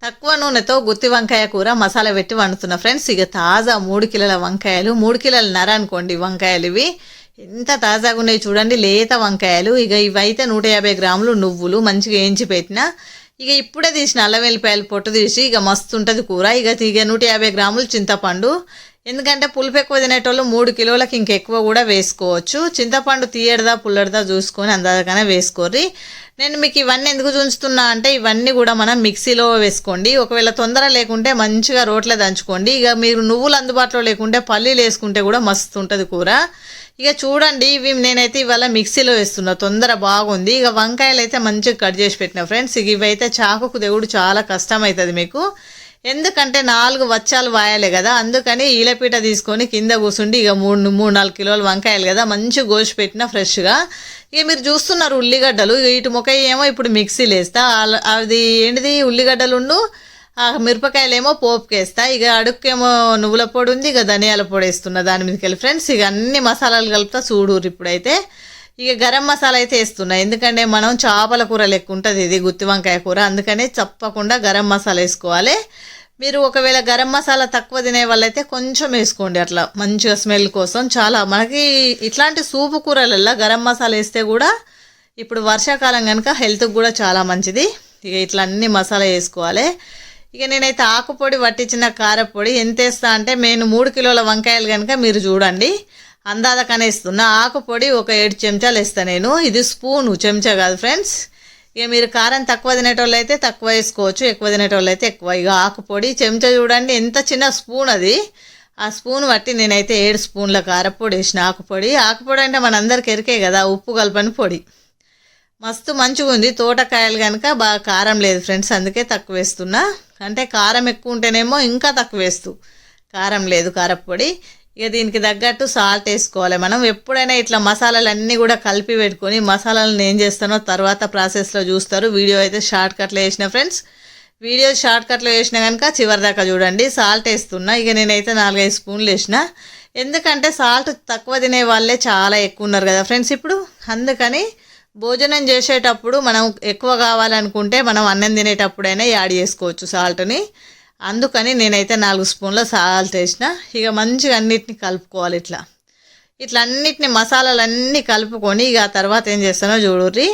తక్కువ నూనెతో గుత్తి వంకాయ కూర మసాలా పెట్టి వండుతున్నా ఫ్రెండ్స్. ఇక తాజా 3 కిలోల వంకాయలు, 3 కిలోలన్నర అనుకోండి వంకాయలు. ఇవి ఎంత తాజాగా ఉన్నాయి చూడండి, లేత వంకాయలు. ఇక ఇవైతే 150 గ్రాములు నువ్వులు మంచిగా వేయించి పెట్టిన. ఇక ఇప్పుడే తీసిన అల్లం వెల్లిపాయలు పొట్టు తీసి ఇక మస్తు ఉంటుంది కూర. ఇక 150 గ్రాములు చింతపండు, ఎందుకంటే పులుపు ఎక్కువ తినేటోళ్ళు 3 కిలోలకి ఇంకెక్కువ కూడా వేసుకోవచ్చు. చింతపండు తీయడదా పుల్లడదా చూసుకొని అందాకనే వేసుకోర్రి. నేను మీకు ఇవన్నీ ఎందుకు చూస్తున్నా అంటే ఇవన్నీ కూడా మనం మిక్సీలో వేసుకోండి. ఒకవేళ తొందర లేకుంటే మంచిగా రోట్లో దంచుకోండి. ఇక మీరు నువ్వులు అందుబాటులో లేకుంటే పల్లీలు వేసుకుంటే కూడా మస్తు ఉంటుంది కూర. ఇక చూడండి, ఇవి నేనైతే ఇవాళ మిక్సీలో వేస్తున్నా, తొందర బాగుంది. ఇక వంకాయలు అయితే మంచిగా కట్ చేసి పెట్టిన ఫ్రెండ్స్. ఇక ఇవైతే చాకుకు దేవుడు చాలా కష్టం అవుతుంది మీకు, ఎందుకంటే 4 వచ్చాలు వాయాలి కదా. అందుకని ఈలపీట తీసుకొని కింద కూర్చుండి ఇక 3-4 కిలోల వంకాయలు కదా మంచిగా గోసి పెట్టిన ఫ్రెష్గా. ఇక మీరు చూస్తున్నారు ఉల్లిగడ్డలు, ఇటు మొక్క ఏమో ఇప్పుడు మిక్సీలు వేస్తా, అది ఏంటిది ఉల్లిగడ్డలుండు మిరపకాయలు ఏమో పోపుకి వేస్తా. ఇక అడుక్కేమో నువ్వుల పొడి ఉంది, ఇక ధనియాల పొడి వేస్తున్నా దాని మీదకి వెళ్ళి ఫ్రెండ్స్. ఇక అన్ని మసాలాలు కలుపుతా చూడూరు. ఇప్పుడైతే ఇక గరం మసాలా అయితే వేస్తున్నా, ఎందుకంటే మనం చేపల కూర లెక్క ఉంటుంది ఇది గుత్తి వంకాయ కూర, అందుకనే తప్పకుండా గరం మసాలా వేసుకోవాలి. మీరు ఒకవేళ గరం మసాలా తక్కువ తినే వాళ్ళైతే కొంచెం వేసుకోండి, అట్లా మంచిగా స్మెల్ కోసం. చాలా మనకి ఇట్లాంటి సూపు కూరలల్లో గరం మసాలా వేస్తే కూడా ఇప్పుడు వర్షాకాలం కనుక హెల్త్కి కూడా చాలా మంచిది. ఇక ఇట్లా అన్ని మసాలా వేసుకోవాలి. ఇక నేనైతే ఆకుపొడి పట్టించిన కారపొడి ఎంత వేస్తా అంటే, నేను 3 కిలోల వంకాయలు కనుక మీరు చూడండి అందాదకనే ఇస్తున్నా. ఆకుపొడి ఒక 7 చెంచాలు వేస్తాను నేను, ఇది స్పూను చెంచా కాదు ఫ్రెండ్స్. ఇక మీరు కారం తక్కువ తినేటోళ్ళు అయితే తక్కువ వేసుకోవచ్చు, ఎక్కువ తినేటోళ్ళు అయితే ఎక్కువ. ఇక ఆకుపొడి చెంచా చూడండి ఎంత చిన్న స్పూన్ అది, ఆ స్పూన్ బట్టి నేనైతే 7 స్పూన్ల కారపొడి వేసిన. ఆకుపొడి అంటే మనందరికి ఎరికే కదా, ఉప్పు కలపని పొడి. మస్తు మంచిగా ఉంది. తోటకాయలు కనుక బాగా కారం లేదు ఫ్రెండ్స్, అందుకే తక్కువ వేస్తున్నా. అంటే కారం ఎక్కువ ఉంటేనేమో ఇంకా తక్కువ వేస్తూ, కారం లేదు కారపొడి. ఇక దీనికి తగ్గట్టు సాల్ట్ వేసుకోవాలి. మనం ఎప్పుడైనా ఇట్లా మసాలాలన్నీ కూడా కలిపి పెట్టుకొని మసాలాలను ఏం చేస్తానో తర్వాత ప్రాసెస్లో చూస్తారు. వీడియో అయితే షార్ట్ కట్లో వేసిన ఫ్రెండ్స్, వీడియో షార్ట్ కట్లో వేసినా కనుక చివరి దాకా చూడండి. సాల్ట్ వేస్తున్నా, ఇక నేనైతే 4-5 స్పూన్లు వేసిన, ఎందుకంటే సాల్ట్ తక్కువ తినే వాళ్ళే చాలా ఎక్కువ ఉన్నారు కదా ఫ్రెండ్స్ ఇప్పుడు. అందుకని భోజనం చేసేటప్పుడు మనం ఎక్కువ కావాలనుకుంటే మనం అన్నం తినేటప్పుడైనా యాడ్ చేసుకోవచ్చు సాల్ట్ని. అందుకని నేనైతే 4 స్పూన్ల సాల్ట్ వేసిన. ఇక మంచిగా అన్నిటిని కలుపుకోవాలి. ఇట్లా అన్నిటిని మసాలాలన్నీ కలుపుకొని ఇక తర్వాత ఏం చేస్తానో చూడుర్రి.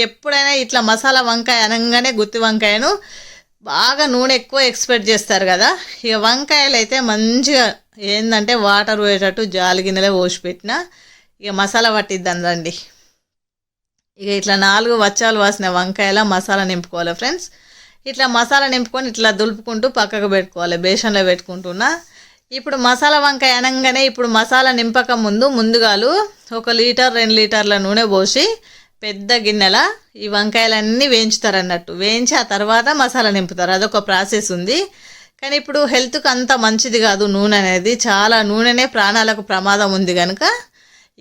ఎప్పుడైనా ఇట్లా మసాలా వంకాయ అనగానే గుత్తి వంకాయను బాగా నూనె ఎక్కువ ఎక్స్పెక్ట్ చేస్తారు కదా. ఇక వంకాయలు అయితే మంచిగా ఏంటంటే వాటర్ పోయేటట్టు జాలి గిన్నెలో పోసి పెట్టిన. ఇక మసాలా పట్టిద్దాం రండి. ఇక ఇట్లా 4 వచ్చాలు వాసిన వంకాయల మసాలా నింపుకోవాలి ఫ్రెండ్స్. ఇట్లా మసాలా నింపుకొని ఇట్లా దులుపుకుంటూ పక్కకు పెట్టుకోవాలి, బేషన్లో పెట్టుకుంటున్నా. ఇప్పుడు మసాలా వంకాయ అనగానే ఇప్పుడు మసాలా నింపక ముందుగాలు 1 లీటర్ 2 లీటర్ల నూనె పోసి పెద్ద గిన్నెల ఈ వంకాయలన్నీ వేయించుతారు అన్నట్టు, వేయించి ఆ తర్వాత మసాలా నింపుతారు. అదొక ప్రాసెస్ ఉంది. కానీ ఇప్పుడు హెల్త్కి అంత మంచిది కాదు నూనె అనేది, చాలా నూనెనే ప్రాణాలకు ప్రమాదం ఉంది కనుక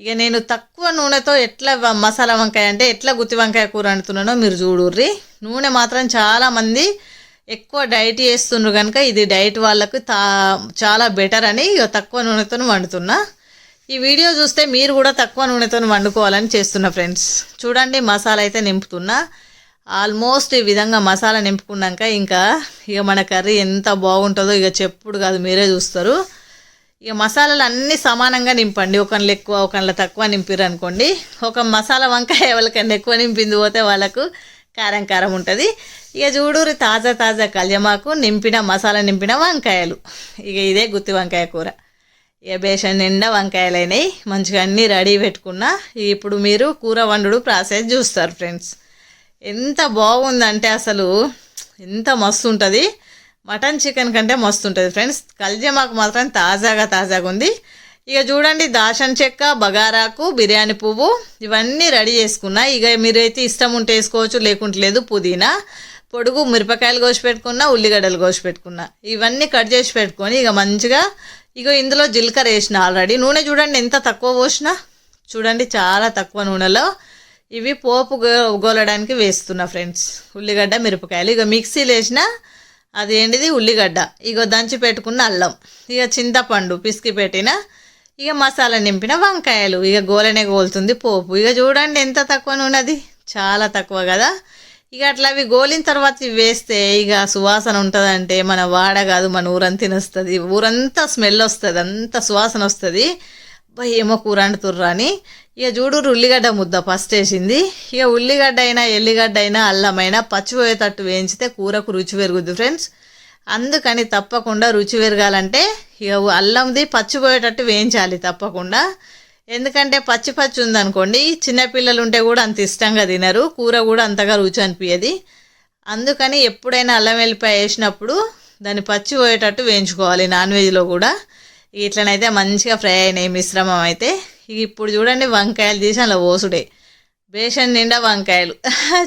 ఇక నేను తక్కువ నూనెతో ఎట్లా మసాలా వంకాయ అంటే ఎట్లా గుత్తి వంకాయ కూర వండుతున్నానో మీరు చూడుర్రి. నూనె మాత్రం చాలామంది ఎక్కువ డైట్ చేస్తున్నారు కనుక ఇది డైట్ వాళ్ళకు చాలా బెటర్ అని ఇక తక్కువ నూనెతో వండుతున్నా. ఈ వీడియో చూస్తే మీరు కూడా తక్కువ నూనెతో వండుకోవాలని చేస్తున్నా ఫ్రెండ్స్. చూడండి మసాలా అయితే నింపుతున్నా. ఆల్మోస్ట్ ఈ విధంగా మసాలా నింపుకున్నాక ఇంకా ఇక మన కర్రీ ఎంత బాగుంటుందో ఇక చెప్పుడు కాదు, మీరే చూస్తారు. ఇక మసాలాలు అన్నీ సమానంగా నింపండి, ఒకళ్ళు ఎక్కువ ఒకళ్ళు తక్కువ నింపారు అనుకోండి. ఒక మసాలా వంకాయ ఎవరికన్నా ఎక్కువ నింపింది పోతే వాళ్ళకు కారం కారం ఉంటుంది. ఇక చూడూరి తాజా కళ్యమాకు నింపిన మసాలా నింపిన వంకాయలు. ఇక ఇదే గుత్తి వంకాయ కూర. ఇక బేషన్ నిండా వంకాయలు అయినాయి, మంచిగా అన్నీ రెడీ పెట్టుకున్నా. ఇప్పుడు మీరు కూర వండుడు ప్రాసెస్ చూస్తారు ఫ్రెండ్స్. ఎంత బాగుందంటే అసలు ఎంత మస్తు ఉంటుంది, మటన్ చికెన్ కంటే మస్తు ఉంటుంది ఫ్రెండ్స్. కల్జమాకు మాత్రం తాజాగా ఉంది. ఇక చూడండి దాషన్ చెక్క, బగారాకు, బిర్యానీ పువ్వు ఇవన్నీ రెడీ చేసుకున్నా. ఇక మీరైతే ఇష్టం ఉంటే వేసుకోవచ్చు, లేకుంటే లేదు. పుదీనా, పొడుగు మిరపకాయలు కోసి పెట్టుకున్నా, ఉల్లిగడ్డలు కోసి పెట్టుకున్నా, ఇవన్నీ కట్ చేసి పెట్టుకొని ఇక మంచిగా ఇక ఇందులో జీలకర్ర వేసిన ఆల్రెడీ. నూనె చూడండి ఎంత తక్కువ పోసినా, చూడండి చాలా తక్కువ నూనెలో ఇవి పోపు గోలడానికి వేస్తున్నా ఫ్రెండ్స్. ఉల్లిగడ్డ మిరపకాయలు ఇక మిక్సీలో వేసిన అది ఏంటిది ఉల్లిగడ్డ, ఇక దంచి పెట్టుకున్న అల్లం, ఇక చింతపండు పిసికి పెట్టిన, ఇక మసాలా నింపిన వంకాయలు, ఇక గోలనే గోలుతుంది పోపు. ఇక చూడండి ఎంత తక్కువ నూనె, అది చాలా తక్కువ కదా. ఇక అట్లా అవి గోలిన తర్వాత ఇవి వేస్తే ఇక సువాసన ఉంటుందంటే మన వాడ కాదు మన ఊరంతా తినొస్తుంది, ఊరంతా స్మెల్ వస్తుంది, అంత సువాసన వస్తుంది. ఏమో కూర అంటుర్రా అని ఇక చూడు ఉల్లిగడ్డ ముద్ద ఫస్ట్ వేసింది. ఇక ఉల్లిగడ్డ అయినా ఎల్లిగడ్డ అయినా అల్లమైనా పచ్చిపోయేటట్టు వేయించితే కూరకు రుచి పెరుగుద్ది ఫ్రెండ్స్. అందుకని తప్పకుండా రుచి పెరగాలంటే ఇక అల్లంది పచ్చిపోయేటట్టు వేయించాలి తప్పకుండా. ఎందుకంటే పచ్చి పచ్చి ఉందనుకోండి చిన్నపిల్లలు ఉంటే కూడా అంత ఇష్టంగా తినరు, కూర కూడా అంతగా రుచి అనిపించదు. అందుకని ఎప్పుడైనా అల్లం వెల్లిపాయ వేసినప్పుడు దాన్ని పచ్చి పోయేటట్టు వేయించుకోవాలి. నాన్ వెజ్లో కూడా ఇట్లనైతే మంచిగా ఫ్రై అయినాయి మిశ్రమం అయితే. ఇప్పుడు చూడండి వంకాయలు తీసి అలా ఓసుడే, బేషన్ నిండా వంకాయలు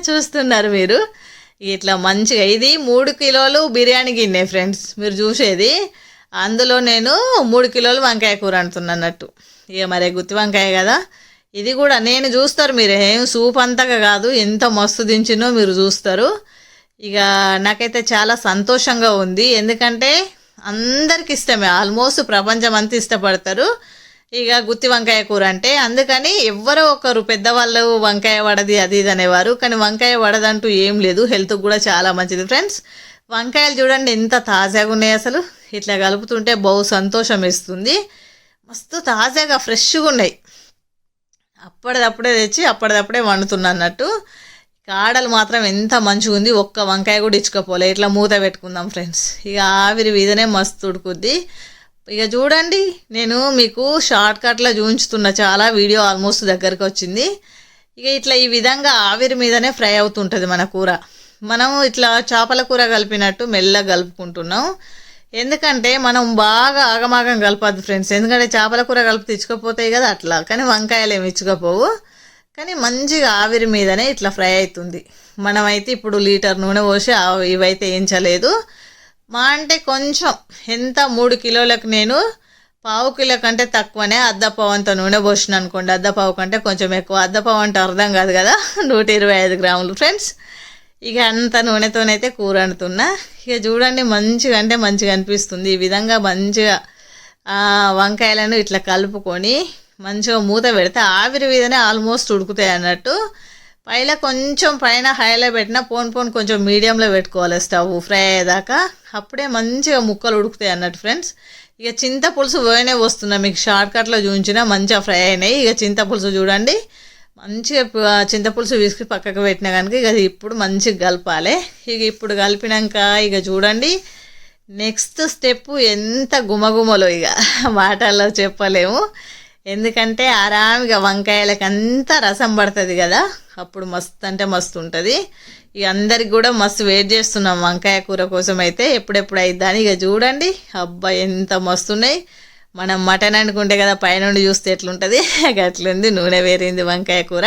చూస్తున్నారు మీరు. ఇట్లా మంచిగా ఇది 3 కిలోలు బిర్యానీ గిన్నె ఫ్రెండ్స్ మీరు చూసేది. అందులో నేను 3 కిలోలు వంకాయ కూర అంటున్నట్టు. ఇక మరి గుత్తి వంకాయ కదా ఇది కూడా నేను చూస్తారు మీరు, ఏం సూప్ అంతగా కాదు, ఎంత మస్తు దించినో మీరు చూస్తారు. ఇక నాకైతే చాలా సంతోషంగా ఉంది, ఎందుకంటే అందరికి ఇష్టమే, ఆల్మోస్ట్ ప్రపంచం అంతా ఇష్టపడతారు ఇక గుత్తి వంకాయ కూర అంటే. అందుకని ఎవరో ఒకరు పెద్దవాళ్ళు వంకాయ వడది అది ఇది అనేవారు, కానీ వంకాయ వడదంటూ ఏం లేదు, హెల్త్కి కూడా చాలా మంచిది ఫ్రెండ్స్. వంకాయలు చూడండి ఎంత తాజాగా ఉన్నాయి, అసలు ఇట్లా కలుపుతుంటే బహు సంతోషం ఇస్తుంది. మస్తు తాజాగా ఫ్రెష్గా ఉన్నాయి, అప్పటిదప్పుడే తెచ్చి అప్పటిదప్పుడే వండుతున్నా అన్నట్టు. కాడలు మాత్రం ఎంత మంచిగా ఉంది, ఒక్క వంకాయ కూడా ఇచ్చుకోపోలే. ఇట్లా మూత పెట్టుకుందాం ఫ్రెండ్స్, ఇక ఆవిరి మీదనే మస్తు ఉడుకుద్ది. ఇక చూడండి నేను మీకు షార్ట్ కట్లో చూపించుతున్న, చాలా వీడియో ఆల్మోస్ట్ దగ్గరికి వచ్చింది. ఇక ఇట్లా ఈ విధంగా ఆవిరి మీదనే ఫ్రై అవుతుంటుంది మన కూర. మనం ఇట్లా చేపల కూర కలిపినట్టు మెల్లగా కలుపుకుంటున్నాం, ఎందుకంటే మనం బాగా ఆగమాగం కలపద్దు ఫ్రెండ్స్, ఎందుకంటే చేపల కూర కలిపి తెచ్చుకోపోతాయి కదా అట్లా. కానీ వంకాయలు ఏమి ఇచ్చుకోపోవు, కానీ మంచిగా ఆవిరి మీదనే ఇట్లా ఫ్రై అవుతుంది. మనమైతే ఇప్పుడు లీటర్ నూనె పోసి ఇవైతే వేయించలేదు, మా అంటే కొంచెం ఎంత 3 కిలోలకు నేను 1/2 కిలో కంటే తక్కువనే అర్ధపావు అంత నూనె పోసిన అనుకోండి. అర్ధపావు కంటే కొంచెం ఎక్కువ, అర్ధపావు అంటే అర్థం కాదు కదా, 125 గ్రాములు ఫ్రెండ్స్. ఇక అంత నూనెతోనైతే కూర వండుతున్నా. ఇక చూడండి మంచిగా అంటే మంచిగా అనిపిస్తుంది. ఈ విధంగా మంచిగా వంకాయలను ఇట్లా కలుపుకొని మంచిగా మూత పెడితే ఆవిరి మీదనే ఆల్మోస్ట్ ఉడుకుతాయి అన్నట్టు. కొంచెం పైన హైలో పెట్టినా పోన్ కొంచెం మీడియంలో పెట్టుకోవాలి స్టవ్ ఫ్రై అయ్యేదాకా, అప్పుడే మంచిగా ముక్కలు ఉడుకుతాయి అన్నట్టు ఫ్రెండ్స్. ఇక చింతపులుసు పోయినే వస్తున్నా, మీకు షార్ట్ కట్లో చూపించినా మంచిగా ఫ్రై అయినాయి. ఇక చింతపులుసు చూడండి మంచిగా చింతపులుసు విసికి పక్కకు పెట్టినా కనుక ఇక ఇప్పుడు మంచిగా కలపాలి. ఇక ఇప్పుడు కలిపినాక ఇక చూడండి నెక్స్ట్ స్టెప్ ఎంత గుమగుమలో ఇక మాటల్లో చెప్పలేము, ఎందుకంటే ఆరామిగా వంకాయలకు అంతా రసం పడుతుంది కదా, అప్పుడు మస్తు అంటే మస్తు ఉంటుంది. ఇక అందరికి కూడా మస్తు వెయిట్ చేస్తున్నాం వంకాయ కూర కోసం అయితే, ఎప్పుడెప్పుడు అయిద్దని. ఇక చూడండి అబ్బా ఎంత మస్తున్నాయి. మనం మటన్ అనుకుంటే కదా పైనుండి చూస్తే ఎట్లుంటుంది, అట్లుంది. నూనె వేరింది వంకాయ కూర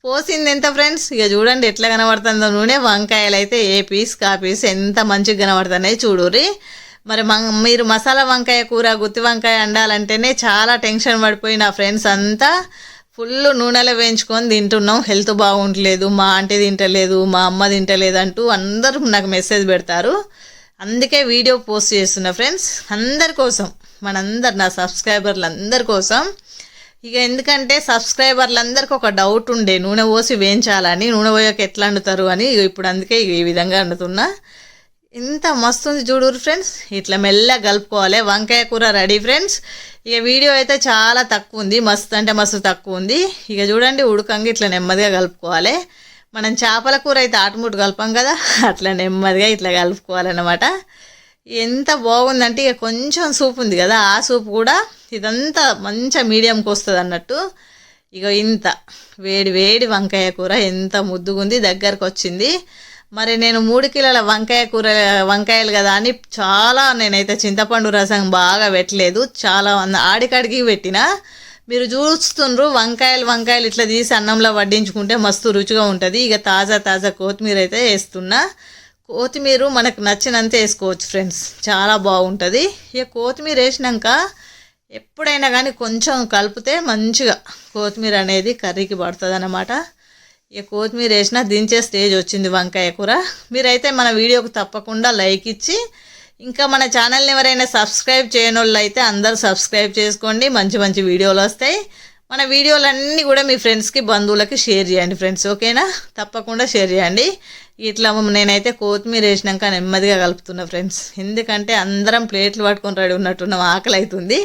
పోసింది ఎంత ఫ్రెండ్స్. ఇక చూడండి ఎట్లా కనబడుతుందో నూనె. వంకాయలు అయితే ఏ పీస్ కా పీస్ ఎంత మంచిగా కనబడుతున్నాయి చూడుర్రి. మరి మీరు మసాలా వంకాయ కూర గుత్తి వంకాయ వండాలంటేనే చాలా టెన్షన్ పడిపోయి నా ఫ్రెండ్స్ అంతా ఫుల్ నూనెలో వేయించుకొని తింటున్నాం, హెల్త్ బాగుంటలేదు, మా ఆంటీ తింటలేదు, మా అమ్మ తింటలేదు అంటూ అందరూ నాకు మెసేజ్ పెడతారు. అందుకే వీడియో పోస్ట్ చేస్తున్నా ఫ్రెండ్స్, అందరి కోసం, మనందరు నా సబ్స్క్రైబర్లు అందరి కోసం. ఇక ఎందుకంటే సబ్స్క్రైబర్లందరికీ ఒక డౌట్ ఉండే, నూనె పోసి వేయించాలని, నూనె పోయాక ఎట్లా వండుతారు అని. ఇప్పుడు అందుకే ఈ విధంగా వండుతున్నా. ఇంత మస్తుంది చూడురు ఫ్రెండ్స్, ఇట్లా మెల్లగా కలుపుకోవాలి. వంకాయ కూర రెడీ ఫ్రెండ్స్. ఇక వీడియో అయితే చాలా తక్కువ ఉంది, మస్తు అంటే మస్తు తక్కువ ఉంది. ఇక చూడండి ఉడకంగా ఇట్లా నెమ్మదిగా కలుపుకోవాలి. మనం చేపల కూర అయితే ఆటముట్టు కలపం కదా, అట్లా నెమ్మదిగా ఇట్లా కలుపుకోవాలన్నమాట. ఎంత బాగుందంటే ఇక కొంచెం సూప్ ఉంది కదా, ఆ సూప్ కూడా ఇదంతా మంచిగా మీడియంకి వస్తుంది అన్నట్టు. ఇక ఇంత వేడి వేడి వంకాయ కూర ఎంత ముద్దుగుంది, దగ్గరకు వచ్చింది. మరి నేను 3 కిలోల వంకాయలు కదా అని చాలా నేనైతే చింతపండు రసం బాగా పెట్టలేదు, చాలా ఆడికాడికి పెట్టిన. మీరు చూస్తుండ్రు వంకాయలు ఇట్లా తీసి అన్నంలో వడ్డించుకుంటే మస్తు రుచిగా ఉంటుంది. ఇక తాజా కొత్తిమీర అయితే వేస్తున్నా. కొత్తిమీర మనకు నచ్చినంత వేసుకోవచ్చు ఫ్రెండ్స్, చాలా బాగుంటుంది. ఇక కొత్తిమీర వేసినాక ఎప్పుడైనా కానీ కొంచెం కలిపితే మంచిగా కొత్తిమీర అనేది కర్రీకి పడుతుంది అన్నమాట. ఇక కొత్తిమీర వేసినా దించే స్టేజ్ వచ్చింది వంకాయ కూర. మీరైతే మన వీడియోకి తప్పకుండా లైక్ ఇచ్చి, ఇంకా మన ఛానల్ని ఎవరైనా సబ్స్క్రైబ్ చేయని వాళ్ళు అయితే అందరూ సబ్స్క్రైబ్ చేసుకోండి, మంచి మంచి వీడియోలు వస్తాయి. మన వీడియోలన్నీ కూడా మీ ఫ్రెండ్స్కి బంధువులకి షేర్ చేయండి ఫ్రెండ్స్, ఓకేనా? తప్పకుండా షేర్ చేయండి. ఇట్లా నేనైతే కొత్తిమీర వేసినాక నెమ్మదిగా కలుపుతున్నా ఫ్రెండ్స్, ఎందుకంటే అందరం ప్లేట్లు పట్టుకొని రెడీ ఉన్నట్టున్నాం, ఆకలి అవుతుంది.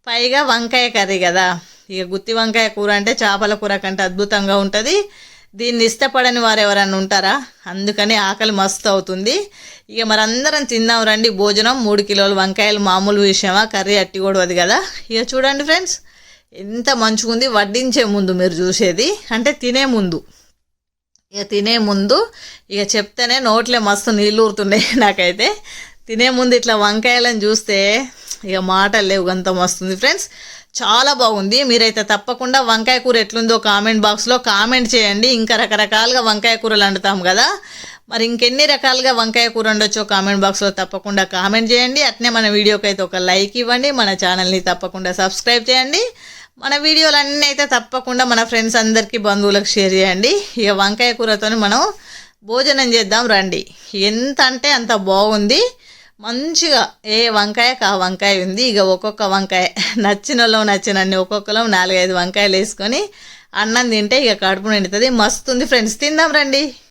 పైగా వంకాయ కర్రీ కదా, ఇక గుత్తి వంకాయ కూర అంటే చేపల కూర కంటే అద్భుతంగా ఉంటుంది. దీన్ని ఇష్టపడని వారు ఎవరన్నా ఉంటారా? అందుకని ఆకలి మస్తు అవుతుంది. ఇక మరందరం తిందాం రండి భోజనం. 3 కిలోలు వంకాయలు మామూలు విషయమా, కర్రీ అట్టి కూడా అది కదా. ఇక చూడండి ఫ్రెండ్స్ ఎంత మంచిగుంది. వడ్డించే ముందు మీరు చూసేది అంటే తినే ముందు, ఇక తినే ముందు ఇక చెప్తేనే నోట్లే మస్తు నీళ్ళు ఊరుతుండే నాకైతే. తినే ముందు ఇట్లా వంకాయలను చూస్తే ఇక మాటలు లేవు, అంత మస్తుంది ఫ్రెండ్స్. చాలా బాగుంది. మీరైతే తప్పకుండా వంకాయ కూర ఎట్లుందో కామెంట్ బాక్స్లో కామెంట్ చేయండి. ఇంకా రకరకాలుగా వంకాయ కూరలు వండుతాం కదా, మరి ఇంకెన్ని రకాలుగా వంకాయ కూర వండొచ్చో కామెంట్ బాక్స్లో తప్పకుండా కామెంట్ చేయండి. అట్నే మన వీడియోకి అయితే ఒక లైక్ ఇవ్వండి, మన ఛానల్ని తప్పకుండా సబ్స్క్రైబ్ చేయండి. మన వీడియోలు అన్నీ అయితే తప్పకుండా మన ఫ్రెండ్స్ అందరికీ బంధువులకు షేర్ చేయండి. ఇక వంకాయ కూరతో మనం భోజనం చేద్దాం రండి. ఎంత అంటే అంత బాగుంది, మంచిగా ఏ వంకాయకు ఆ వంకాయ ఉంది. ఇక ఒక్కొక్క వంకాయ నచ్చిన వాళ్ళు నచ్చినన్ని ఒక్కొక్కరు 4-5 వంకాయలు వేసుకొని అన్నం తింటే ఇక కడుపు నిండుతుంది. మస్తు ఉంది ఫ్రెండ్స్, తిందాం రండి.